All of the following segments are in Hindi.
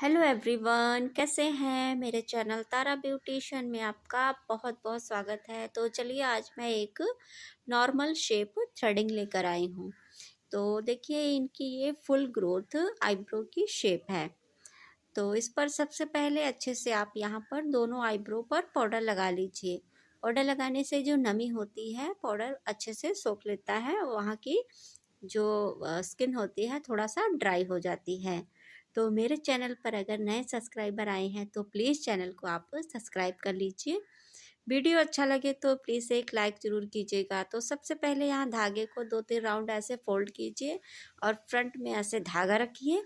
हेलो एवरीवन, कैसे हैं। मेरे चैनल तारा ब्यूटिशियन में आपका बहुत बहुत स्वागत है। तो चलिए आज मैं एक नॉर्मल शेप थ्रेडिंग लेकर आई हूँ। तो देखिए इनकी ये फुल ग्रोथ आईब्रो की शेप है। तो इस पर सबसे पहले अच्छे से आप यहाँ पर दोनों आईब्रो पर पाउडर लगा लीजिए। पाउडर लगाने से जो नमी होती है पाउडर अच्छे से सोख लेता है, वहाँ की जो स्किन होती है थोड़ा सा ड्राई हो जाती है। तो मेरे चैनल पर अगर नए सब्सक्राइबर आए हैं तो प्लीज़ चैनल को आप सब्सक्राइब कर लीजिए। वीडियो अच्छा लगे तो प्लीज़ एक लाइक ज़रूर कीजिएगा। तो सबसे पहले यहाँ धागे को 2-3 राउंड ऐसे फोल्ड कीजिए और फ्रंट में ऐसे धागा रखिए।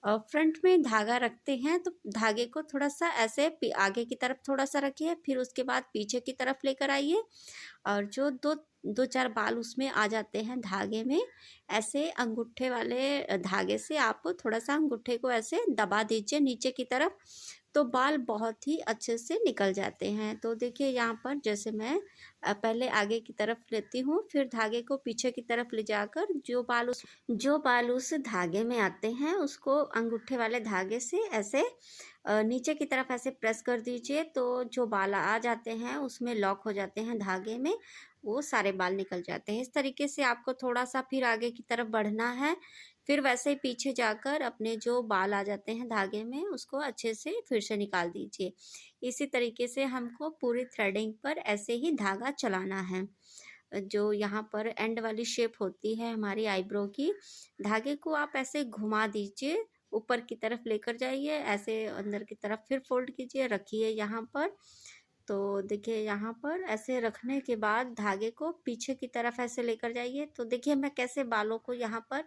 और फ्रंट में धागा रखते हैं तो धागे को थोड़ा सा ऐसे आगे की तरफ थोड़ा सा रखिए, फिर उसके बाद पीछे की तरफ लेकर आइए और जो दो दो चार बाल उसमें आ जाते हैं धागे में, ऐसे अंगूठे वाले धागे से आप थोड़ा सा अंगूठे को ऐसे दबा दीजिए नीचे की तरफ, तो बाल बहुत ही अच्छे से निकल जाते हैं। तो देखिए यहाँ पर जैसे मैं पहले आगे की तरफ लेती हूँ, फिर धागे को पीछे की तरफ ले जाकर जो बाल उस धागे में आते हैं उसको अंगूठे वाले धागे से ऐसे नीचे की तरफ ऐसे प्रेस कर दीजिए। तो जो बाल आ जाते हैं उसमें लॉक हो जाते हैं धागे में, वो सारे बाल निकल जाते हैं। इस तरीके से आपको थोड़ा सा फिर आगे की तरफ बढ़ना है, फिर वैसे ही पीछे जाकर अपने जो बाल आ जाते हैं धागे में उसको अच्छे से फिर से निकाल दीजिए। इसी तरीके से हमको पूरी थ्रेडिंग पर ऐसे ही धागा चलाना है। जो यहाँ पर एंड वाली शेप होती है हमारी आईब्रो की, धागे को आप ऐसे घुमा दीजिए, ऊपर की तरफ लेकर जाइए, ऐसे अंदर की तरफ फिर फोल्ड कीजिए, रखिए यहाँ पर। तो देखिए यहाँ पर ऐसे रखने के बाद धागे को पीछे की तरफ ऐसे लेकर जाइए। तो देखिए मैं कैसे बालों को यहाँ पर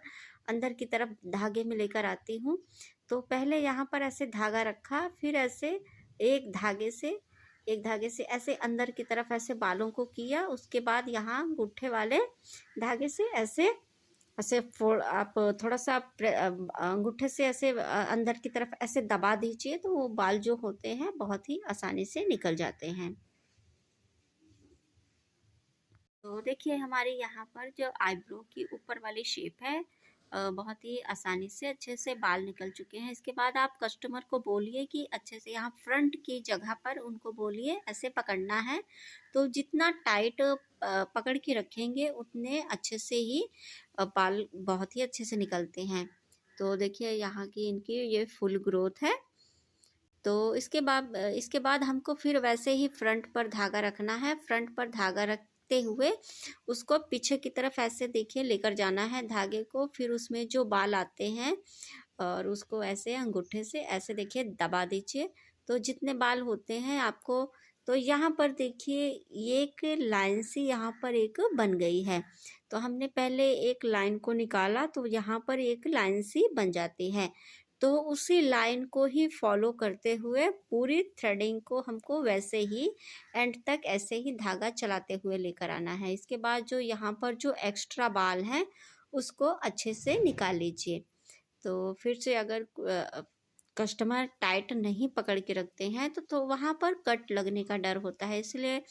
अंदर की तरफ धागे में लेकर आती हूँ। तो पहले यहाँ पर ऐसे धागा रखा, फिर ऐसे एक धागे से ऐसे अंदर की तरफ ऐसे बालों को किया, उसके बाद यहाँ अंगूठे वाले धागे से ऐसे ऐसे फोड़ आप थोड़ा सा अंगूठे से ऐसे अंदर की तरफ ऐसे दबा दीजिए, तो वो बाल जो होते हैं बहुत ही आसानी से निकल जाते हैं। तो देखिए हमारी यहाँ पर जो आईब्रो की ऊपर वाली शेप है, बहुत ही आसानी से अच्छे से बाल निकल चुके हैं। इसके बाद आप कस्टमर को बोलिए कि अच्छे से यहाँ फ्रंट की जगह पर उनको बोलिए ऐसे पकड़ना है। तो जितना टाइट पकड़ के रखेंगे उतने अच्छे से ही बाल बहुत ही अच्छे से निकलते हैं। तो देखिए यहाँ की इनकी ये फुल ग्रोथ है। तो इसके बाद हमको फिर वैसे ही फ्रंट पर धागा रखना है। फ्रंट पर धागा रखते हुए उसको पीछे की तरफ ऐसे देखिए लेकर जाना है धागे को, फिर उसमें जो बाल आते हैं और उसको ऐसे अंगूठे से ऐसे देखिए दबा दीजिए। तो जितने बाल होते हैं आपको, तो यहाँ पर देखिए ये एक लाइन सी यहाँ पर एक बन गई है। तो हमने पहले एक लाइन को निकाला तो यहाँ पर एक लाइन सी बन जाती है। तो उसी लाइन को ही फॉलो करते हुए पूरी थ्रेडिंग को हमको वैसे ही एंड तक ऐसे ही धागा चलाते हुए लेकर आना है। इसके बाद जो यहाँ पर जो एक्स्ट्रा बाल हैं उसको अच्छे से निकाल लीजिए। तो फिर से अगर कस्टमर टाइट नहीं पकड़ के रखते हैं तो वहाँ पर कट लगने का डर होता है, इसलिए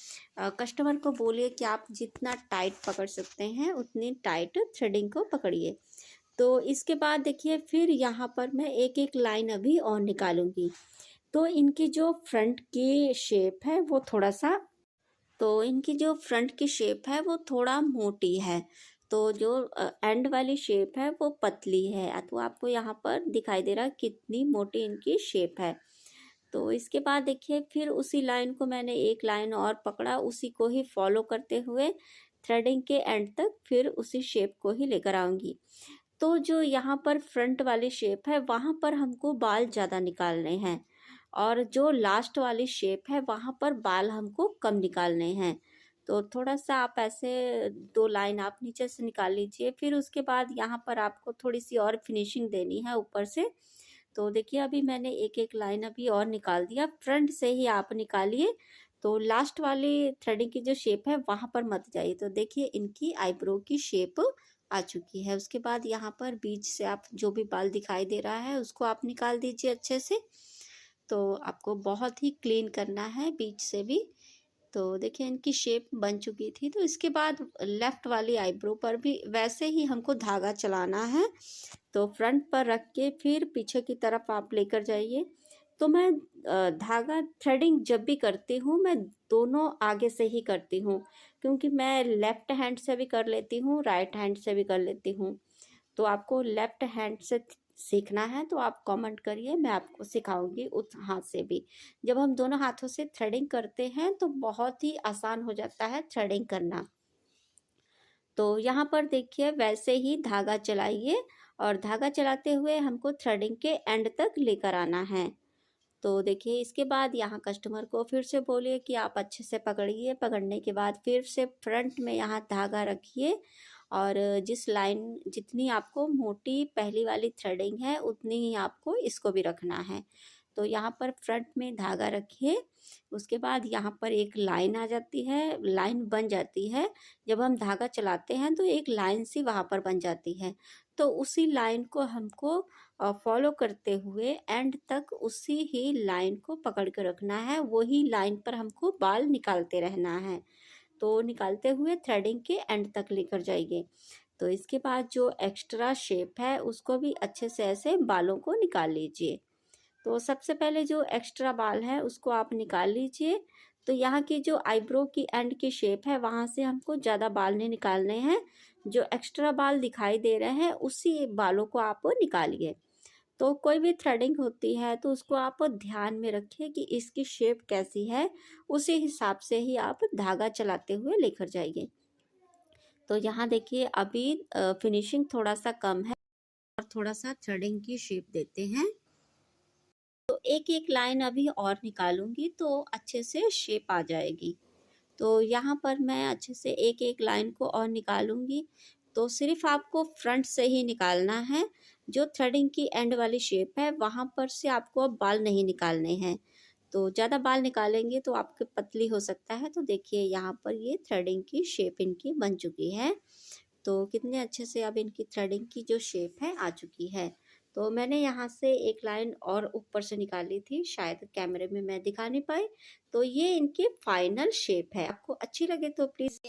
कस्टमर को बोलिए कि आप जितना टाइट पकड़ सकते हैं उतनी टाइट थ्रेडिंग को पकड़िए। तो इसके बाद देखिए फिर यहाँ पर मैं एक एक लाइन अभी और निकालूंगी। तो इनकी जो फ्रंट की शेप है वो थोड़ा सा तो इनकी जो फ्रंट की शेप है वो थोड़ा मोटी है, तो जो एंड वाली शेप है वो पतली है। तो आपको यहाँ पर दिखाई दे रहा है कितनी मोटी इनकी शेप है। तो इसके बाद देखिए फिर उसी लाइन को मैंने एक लाइन और पकड़ा, उसी को ही फॉलो करते हुए थ्रेडिंग के एंड तक फिर उसी शेप को ही लेकर आऊंगी। तो जो यहाँ पर फ्रंट वाली शेप है वहाँ पर हमको बाल ज़्यादा निकालने हैं, और जो लास्ट वाली शेप है वहाँ पर बाल हमको कम निकालने हैं। तो थोड़ा सा आप ऐसे 2 लाइन आप नीचे से निकाल लीजिए। फिर उसके बाद यहाँ पर आपको थोड़ी सी और फिनिशिंग देनी है ऊपर से। तो देखिए अभी मैंने एक एक लाइन अभी और निकाल दिया, फ्रंट से ही आप निकालिए। तो लास्ट वाली थ्रेडिंग की जो शेप है वहाँ पर मत जाइए। तो देखिए इनकी आईब्रो की शेप आ चुकी है। उसके बाद यहाँ पर बीच से आप जो भी बाल दिखाई दे रहा है उसको आप निकाल दीजिए अच्छे से। तो आपको बहुत ही क्लीन करना है बीच से भी। तो देखिए इनकी शेप बन चुकी थी। तो इसके बाद लेफ्ट वाली आईब्रो पर भी वैसे ही हमको धागा चलाना है। तो फ्रंट पर रख के फिर पीछे की तरफ आप लेकर जाइए। तो मैं धागा थ्रेडिंग जब भी करती हूँ मैं दोनों आगे से ही करती हूँ, क्योंकि मैं लेफ्ट हैंड से भी कर लेती हूँ, राइट हैंड से भी कर लेती हूँ। तो आपको लेफ्ट हैंड से सीखना है तो आप कमेंट करिए, मैं आपको सिखाऊंगी उस हाथ से भी। जब हम दोनों हाथों से थ्रेडिंग करते हैं तो बहुत ही आसान हो जाता है थ्रेडिंग करना। तो यहाँ पर देखिए वैसे ही धागा चलाइए और धागा चलाते हुए हमको थ्रेडिंग के एंड तक लेकर आना है। तो देखिए इसके बाद यहाँ कस्टमर को फिर से बोलिए कि आप अच्छे से पकड़िए। पकड़ने के बाद फिर से फ्रंट में यहाँ धागा रखिए और जिस लाइन जितनी आपको मोटी पहली वाली थ्रेडिंग है उतनी ही आपको इसको भी रखना है। तो यहाँ पर फ्रंट में धागा रखिए। उसके बाद यहाँ पर एक लाइन आ जाती है, लाइन बन जाती है। जब हम धागा चलाते हैं तो एक लाइन सी वहाँ पर बन जाती है। तो उसी लाइन को हमको फॉलो करते हुए एंड तक उसी ही लाइन को पकड़ के रखना है। वही लाइन पर हमको बाल निकालते रहना है। तो निकालते हुए थ्रेडिंग के एंड तक लेकर जाइए। तो इसके बाद जो एक्स्ट्रा शेप है उसको भी अच्छे से ऐसे बालों को निकाल लीजिए। तो सबसे पहले जो एक्स्ट्रा बाल है उसको आप निकाल लीजिए। तो यहाँ की जो आईब्रो की एंड की शेप है वहाँ से हमको ज़्यादा बाल नहीं निकालने हैं। जो एक्स्ट्रा बाल दिखाई दे रहे हैं उसी बालों को आप निकालिए। तो कोई भी थ्रेडिंग होती है तो उसको आप ध्यान में रखिए कि इसकी शेप कैसी है, उसी हिसाब से ही आप धागा चलाते हुए लेकर जाइए। तो यहाँ देखिए अभी फिनिशिंग थोड़ा सा कम है और थोड़ा सा थ्रेडिंग की शेप देते हैं। तो एक एक लाइन अभी और निकालूंगी तो अच्छे से शेप आ जाएगी। तो यहाँ पर मैं अच्छे से एक एक लाइन को और निकालूंगी। तो सिर्फ आपको फ्रंट से ही निकालना है। जो थ्रेडिंग की एंड वाली शेप है वहाँ पर से आपको अब बाल नहीं निकालने हैं। तो ज़्यादा बाल निकालेंगे तो आपके पतली हो सकता है। तो देखिए यहाँ पर ये थ्रेडिंग की शेप इनकी बन चुकी है। तो कितने अच्छे से अब इनकी थ्रेडिंग की जो शेप है आ चुकी है। तो मैंने यहाँ से एक लाइन और ऊपर से निकाली थी, शायद कैमरे में मैं दिखा नहीं पाई। तो ये इनकी फाइनल शेप है। आपको अच्छी लगे तो प्लीज़,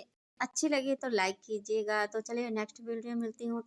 अच्छी लगे तो लाइक कीजिएगा। तो चलिए नेक्स्ट वीडियो में मिलती हूँ।